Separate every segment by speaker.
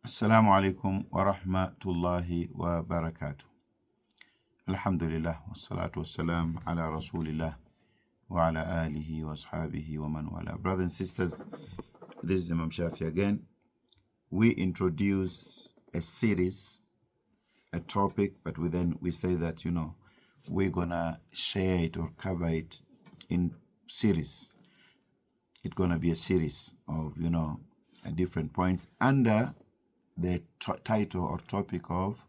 Speaker 1: Assalamu alaikum wa rahmatullahi wa barakatuh. Alhamdulillah, wassalatu wassalam ala rasulillah wa ala alihi wa ashabihi wa man wala. Brothers and sisters, this is Imam Shafi again. We introduce a series, a topic, but we say that, we're gonna share it or cover it in series. It's gonna be a series of, different points under the title or topic of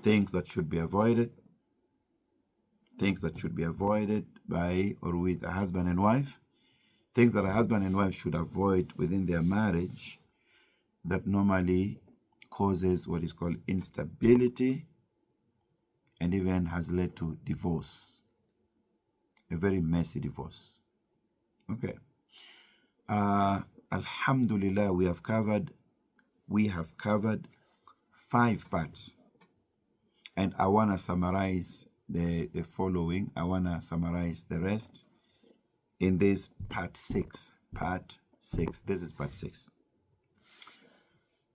Speaker 1: things that should be avoided by or with a husband and wife, things that a husband and wife should avoid within their marriage that normally causes what is called instability and even has led to divorce, a very messy divorce. Okay. Alhamdulillah, we have covered 5 parts, and I want to summarize the following. I want to summarize the rest in this part 6. This is part 6.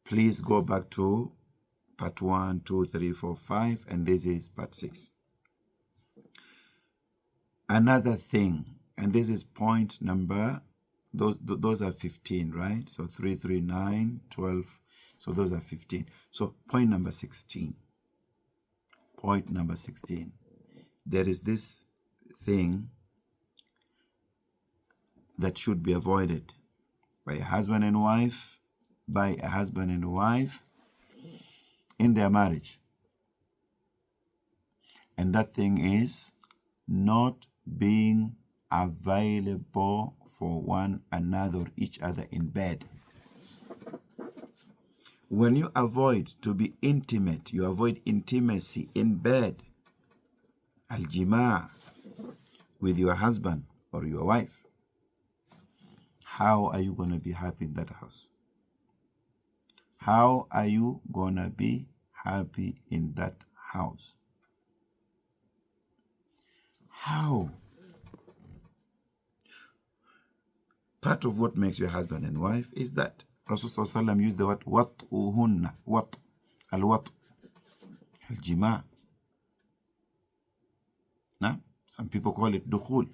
Speaker 1: Please go back to part 1, 2, 3, 4, 5, and this is part 6. Another thing, and this is point number, those are 15, right? So 3, 3, 9, 12. So those are 15. So point number 16. There is this thing that should be avoided by a husband and wife, in their marriage. And that thing is not being available for one another or each other in bed. When you avoid to be intimate, you avoid intimacy in bed, al-jima' with your husband or your wife, how are you going to be happy in that house? How are you going to be happy in that house? How? Part of what makes you husband and wife is that Rasulullah used the word wat'uhunna, al-wat, al-jima'. Now, some people call it dukhul,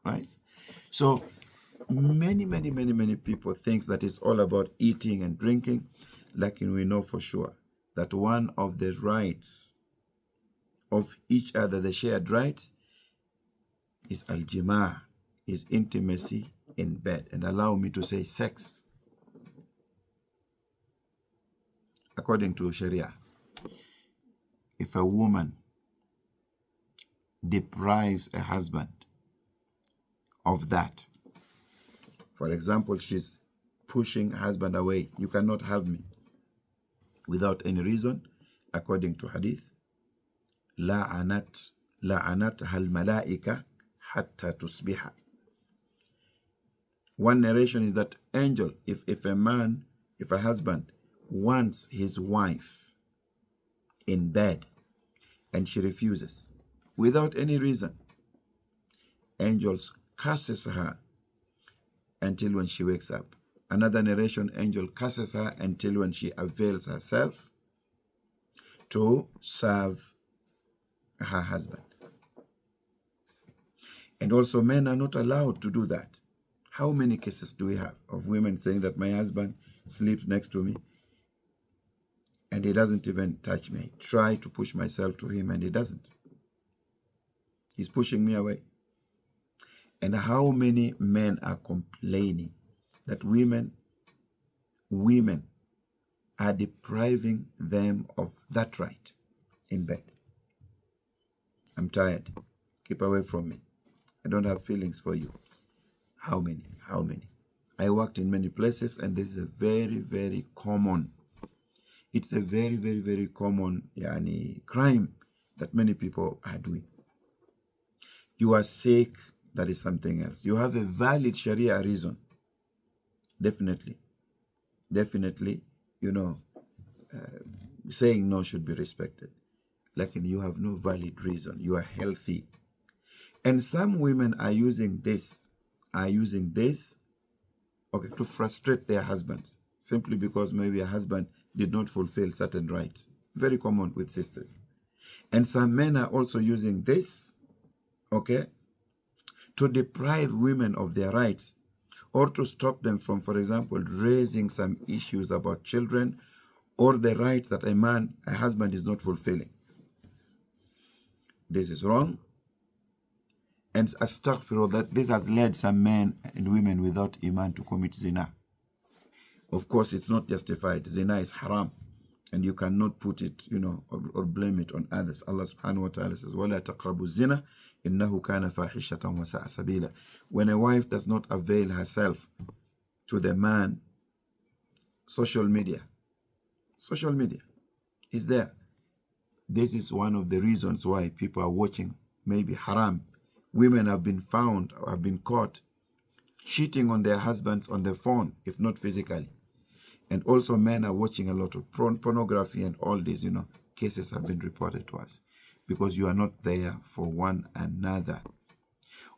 Speaker 1: right? So many people think that it's all about eating and drinking, like we know for sure that one of the rights of each other, the shared rights, is al-jima', is intimacy in bed. And allow me to say sex. According to Sharia, if a woman deprives a husband of that, for example, she's pushing her husband away, you cannot have me, without any reason, according to hadith, la'anatha al-malaika hatta tusbiha. One narration is that angel, if a husband wants his wife in bed and she refuses without any reason, angels curses her until when she wakes up. Another narration, angel curses her until when she avails herself to serve her husband. And also men are not allowed to do that. How many cases do we have of women saying that my husband sleeps next to me and he doesn't even touch me? Try to push myself to him and he doesn't. He's pushing me away. And how many men are complaining that women are depriving them of that right in bed? I'm tired. Keep away from me. I don't have feelings for you. How many? I worked in many places, and this is a very, very common. It's a very, very, very common crime that many people are doing. You are sick, that is something else. You have a valid Sharia reason. Definitely, saying no should be respected. Like you have no valid reason. You are healthy. And some women are using this, to frustrate their husbands. simply because maybe a husband did not fulfill certain rights. Very common with sisters. And some men are also using this, okay, to deprive women of their rights or to stop them from, for example, raising some issues about children or the rights that a husband is not fulfilling. This is wrong. And astaghfirullah, that this has led some men and women without iman to commit zina. Of course, it's not justified. Zina is haram. And you cannot put it, or blame it on others. Allah subhanahu wa ta'ala says, وَلَا تَقْرَبُوا الزِّنَا إِنَّهُ كَانَ فَاحِشَةً وَسَاءَ سَبِيلًا. When a wife does not avail herself to the man, social media is there. This is one of the reasons why people are watching maybe haram. Women have been found, or have been caught cheating on their husbands on the phone, if not physically. And also men are watching a lot of pornography, and all these, cases have been reported to us because you are not there for one another.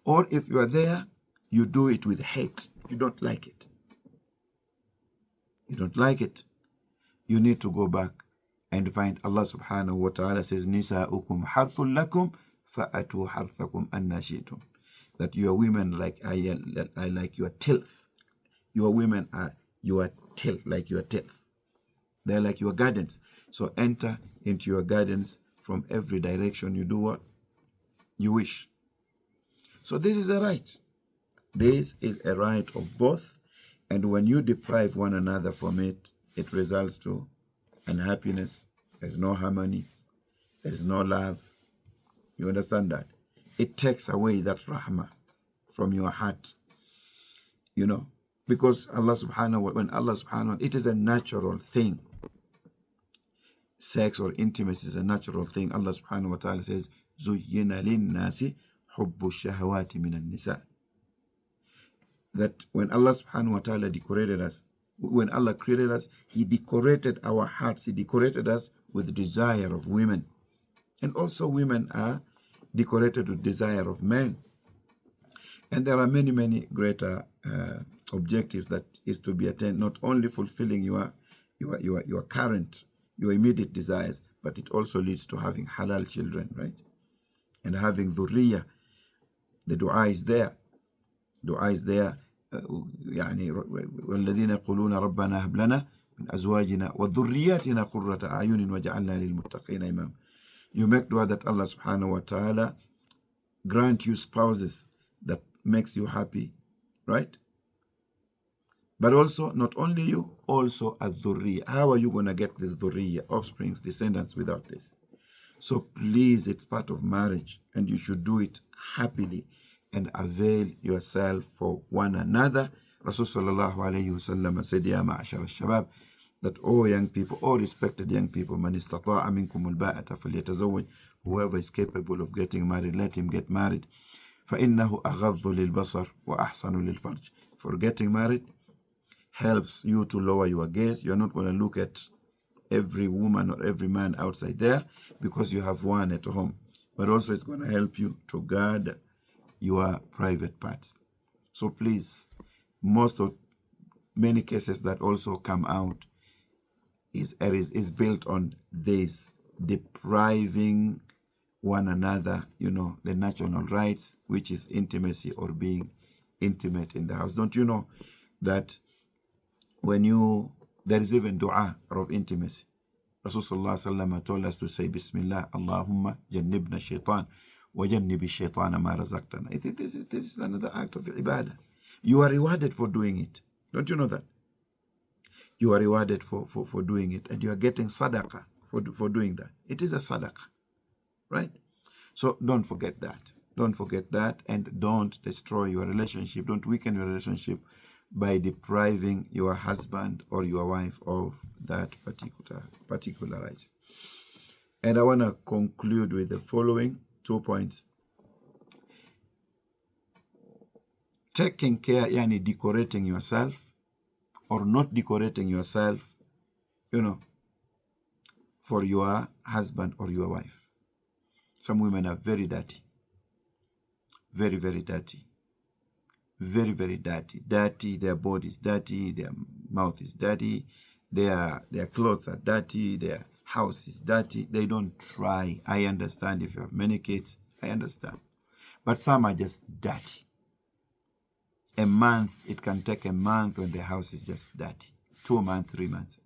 Speaker 1: Or if you are there, you do it with hate. You don't like it. You don't like it. You need to go back and find. Allah subhanahu wa ta'ala says, Nisa'ukum harthul lakum fa'atu harthakum anna shi'tum. That your women are like your tilth. Your women are your tilth, like your tilth. They're like your gardens. So enter into your gardens from every direction. You do what you wish. So this is a right. This is a right of both. And when you deprive one another from it, it results to unhappiness. There's no harmony. There is no love. You understand that? It takes away that rahmah from your heart. Because Allah subhanahu wa ta'ala, it is a natural thing. Sex or intimacy is a natural thing. Allah subhanahu wa ta'ala says, زُيِّنَ لِلنَّاسِ حُبُّ الشَّهَوَاتِ مِنَ النِّسَاءِ. That when Allah subhanahu wa ta'ala decorated us, when Allah created us, He decorated our hearts. He decorated us with desire of women. And also women are decorated with desire of men. And there are many, many greater objectives that is to be attained, not only fulfilling your current, your immediate desires, but it also leads to having halal children, right? And having dhurriya. The dua is there. Dua is there. يعني والذين يقولون ربنا هب لنا من أزواجنا وذرياتنا قرة أعين وجعلنا للمتقين إماما. You make dua that Allah subhanahu wa ta'ala grant you spouses that makes you happy, right? But also, not only you, also a dhurriya. How are you going to get this dhurriya, offsprings, descendants without this? So please, it's part of marriage, and you should do it happily and avail yourself for one another. Rasulullah sallallahu alayhi wa sallam said, Ya ma'ashar al-shabab, that all young people, all respected young people, man istata'a minkum al-ba'ata falyatazawwaj, whoever is capable of getting married, let him get married. فَإِنَّهُ أَغَضُّ لِلْبَصَرِ وَأَحْسَنُ لِلْفَرْجِ. For getting married helps you to lower your gaze. You're not going to look at every woman or every man outside there because you have one at home. But also it's going to help you to guard your private parts. So please, many cases that also come out is built on this, depriving one another, the natural rights, which is intimacy or being intimate in the house. Don't you know that there is even dua of intimacy. Rasulullah sallallahu told us to say, Bismillah, Allahumma jannibna shaitan, wa jannibi shaitana ma razaqtana. I think this is another act of ibadah. You are rewarded for doing it. Don't you know that? You are rewarded for doing it, and you are getting sadaqah for doing that. It is a sadaqah. Right? So don't forget that. Don't forget that, and don't destroy your relationship. Don't weaken your relationship by depriving your husband or your wife of that particular right. And I want to conclude with the following 2 points. Taking care, yani decorating yourself or not decorating yourself, for your husband or your wife. Some women are very dirty. Very, very dirty. Very, very dirty. Dirty, their bodies dirty, their mouth is dirty, their clothes are dirty, their house is dirty. They don't try. I understand if you have many kids, I understand. But some are just dirty. A month, it can take a month when the house is just dirty. 2 months, 3 months.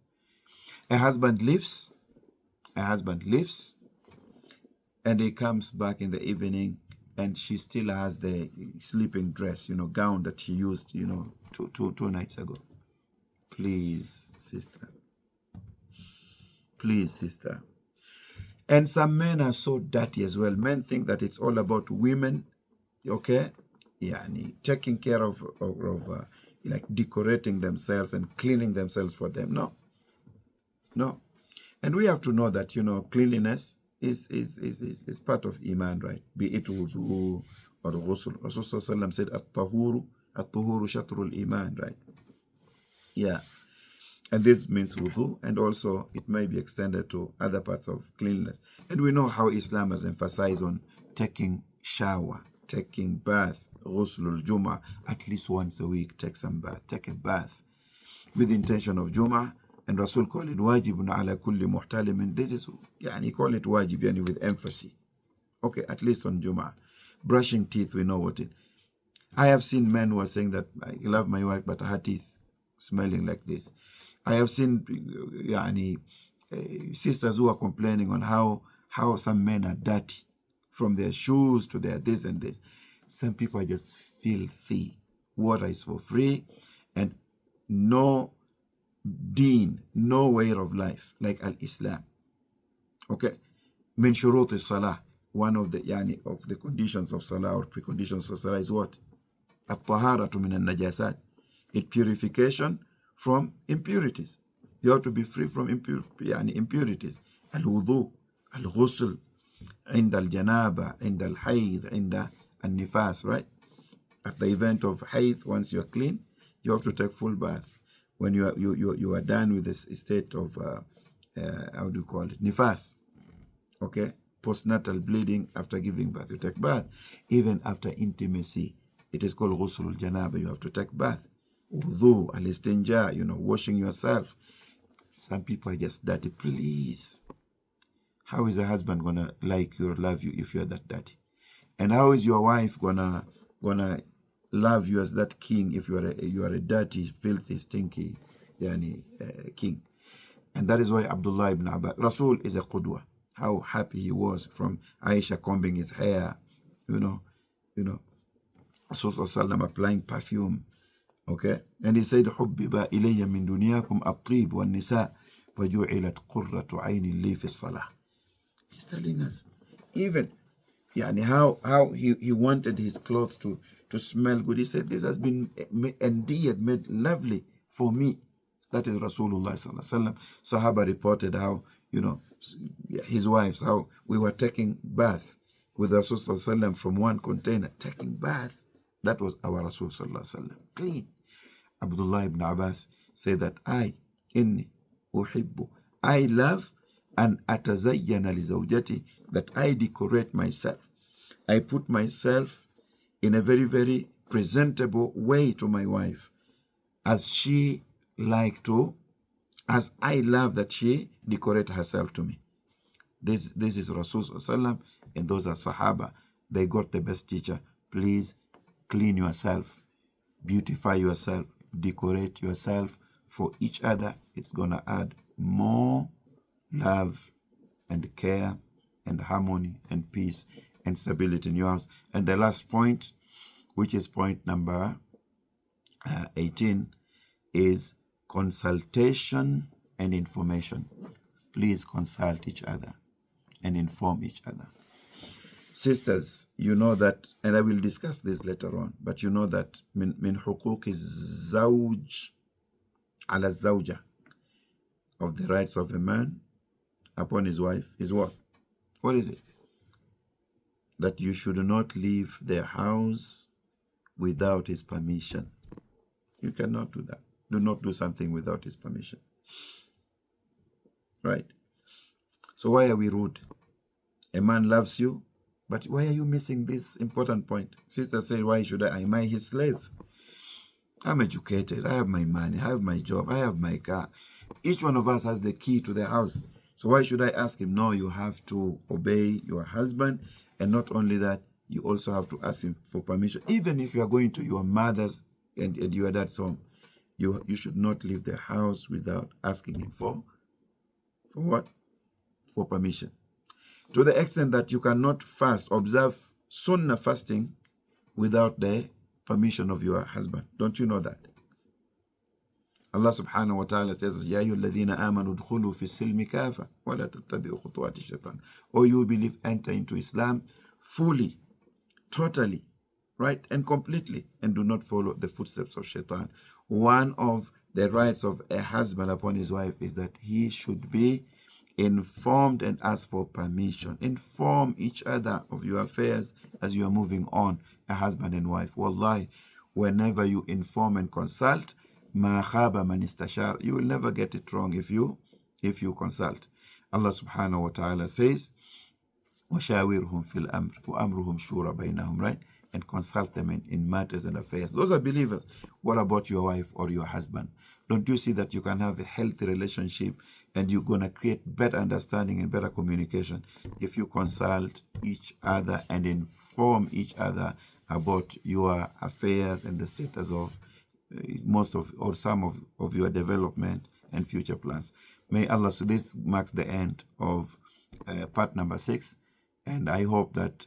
Speaker 1: A husband leaves, and he comes back in the evening, and she still has the sleeping dress, gown that she used, two nights ago. Please, sister. Please, sister. And some men are so dirty as well. Men think that it's all about women, okay? Taking care of like decorating themselves and cleaning themselves for them. No. And we have to know that, cleanliness is part of Iman, right? Be it wudu or ghusl. Rasulullah said, at-tuhuru shatrul Iman, right? Yeah. And this means wudu, and also it may be extended to other parts of cleanliness. And we know how Islam has emphasized on taking shower, taking bath, ghuslul Jum'ah, at least once a week, take a bath with the intention of Jum'ah. And Rasul called it wajibun ala kulli muhtalimin. This is, call it wajib, with emphasis. Okay, at least on Jum'ah. Brushing teeth, we know what it. I have seen men who are saying that I love my wife, but her teeth smelling like this. I have seen sisters who are complaining on how some men are dirty, from their shoes to their this and this. Some people are just filthy. Water is for free, and no deen, no way of life like al-Islam. Okay? Min shurut is-salah. One of the conditions of salah or preconditions of salah is what? At-taharatu min al-najasat. It purification from impurities. You have to be free from impurities. Al-wudu, al-ghusl, عند الجنابة, عند الحيض, عند النفاس, right? At the event of hayd, once you're clean, you have to take full bath. When you are done with this state of how do you call it? Nifas. Okay? Postnatal bleeding after giving birth. You take bath. Even after intimacy, it is called ghusl janaba. You have to take bath. Wudu, al-istinja, washing yourself. Some people are just dirty. Please. How is a husband gonna like you or love you if you're that dirty? And how is your wife gonna love you as that king if you are a dirty, filthy, stinky king? And that is why Abdullah ibn Abbas, Rasul is a qudwa. How happy he was from Aisha combing his hair, Rasul applying perfume. Okay? And he said, حُبِّبَ إِلَيَّ مِن دُنْيَاكُمْ الطِّيبُ وَالنِّسَاءُ وَجُعِلَتْ قُرَّةُ عَيْنٍ لِي فِي الصَّلَاةِ. He's telling us, even how he wanted his clothes to smell good. He said, this has been endeared, made lovely for me. That is Rasulullah sallallahu alaihi wasallam. Sahaba reported how, his wives, how we were taking bath with Rasulullah sallallahu alaihi wasallam from one container, taking bath. That was our Rasul sallallahu alaihi wasallam. Clean. Abdullah ibn Abbas said that inni uhibbu, I love an atazayyana li zawjati, that I decorate myself. I put myself in a very, very presentable way to my wife, as I love that she decorate herself to me. This is Rasul sallallahu alaihi wasallam, and those are Sahaba. They got the best teacher. Please clean yourself, beautify yourself, decorate yourself for each other. It's gonna add more love and care and harmony and peace and stability in your house. And the last point, which is point number 18, is consultation and information. Please consult each other and inform each other. Sisters, you know that, and I will discuss this later on, but you know that min huquq zawj ala zawja, of the rights of a man upon his wife, is what? What is it? That you should not leave their house without his permission. You cannot do that. Do not do something without his permission. Right? So why are we rude? A man loves you, but why are you missing this important point? Sister said, why should I? Am I his slave? I'm educated. I have my money. I have my job. I have my car. Each one of us has the key to the house. So why should I ask him? No, you have to obey your husband. And not only that, you also have to ask him for permission. Even if you are going to your mother's and your dad's home, you should not leave the house without asking him for what? For permission. To the extent that you cannot observe sunnah fasting without the permission of your husband. Don't you know that? Allah subhanahu wa ta'ala says, Ya ayyuhalladhina amanu udkhulu fi silmi kafa wa la tattabi'u khutuwati shaitan. O you believe, enter into Islam fully, totally, right, and completely, and do not follow the footsteps of shaitan. One of the rights of a husband upon his wife is that he should be informed and ask for permission. Inform each other of your affairs as you are moving on, a husband and wife. Wallahi, whenever you inform and consult, ma khaba man istashar, you will never get it wrong if you consult. Allah subhanahu wa ta'ala says, وَشَاوِرْهُمْ فِي الْأَمْرِ وَأَمْرُهُمْ شُورَ بَيْنَهُمْ, right? And consult them in matters and affairs. Those are believers. What about your wife or your husband? Don't you see that you can have a healthy relationship and you're going to create better understanding and better communication if you consult each other and inform each other about your affairs and the status of most of or some of your development and future plans. May Allah, so this marks the end of part number 6, and I hope that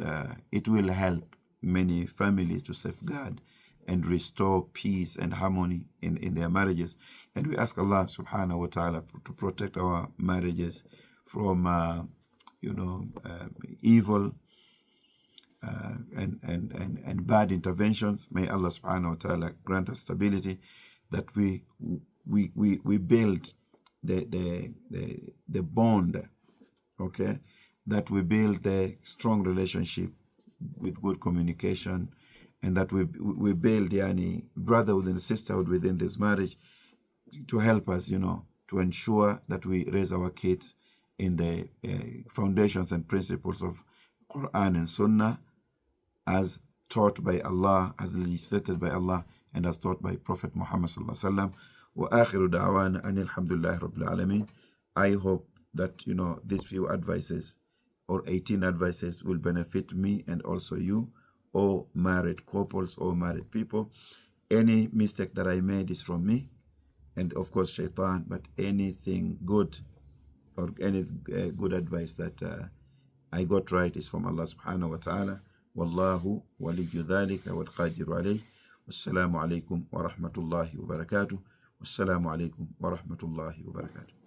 Speaker 1: it will help many families to safeguard and restore peace and harmony in their marriages. And we ask Allah subhanahu wa ta'ala to protect our marriages from evil and bad interventions. May Allah subhanahu wa ta'ala grant us stability, that we build the bond, okay, that we build the strong relationship with good communication, and that we build brotherhood and sisterhood within this marriage to help us, to ensure that we raise our kids in the foundations and principles of Quran and Sunnah, as taught by Allah, as legislated by Allah, and as taught by Prophet Muhammad sallallahu alaihi wasallam. Wa akhiru da'wana anil hamdulillahi rabbil alamin. I hope that these few advices or 18 advices will benefit me and also you, or married couples or married people. Any mistake that I made is from me and of course shaitan, but anything good or any good advice that I got right is from Allah subhanahu wa ta'ala. Wallahu waliyyu dhalika wal qadiru alayh. Wassalamu alaikum wa rahmatullahi wa barakatuh. Wassalamu alaikum wa rahmatullahi wa barakatuh.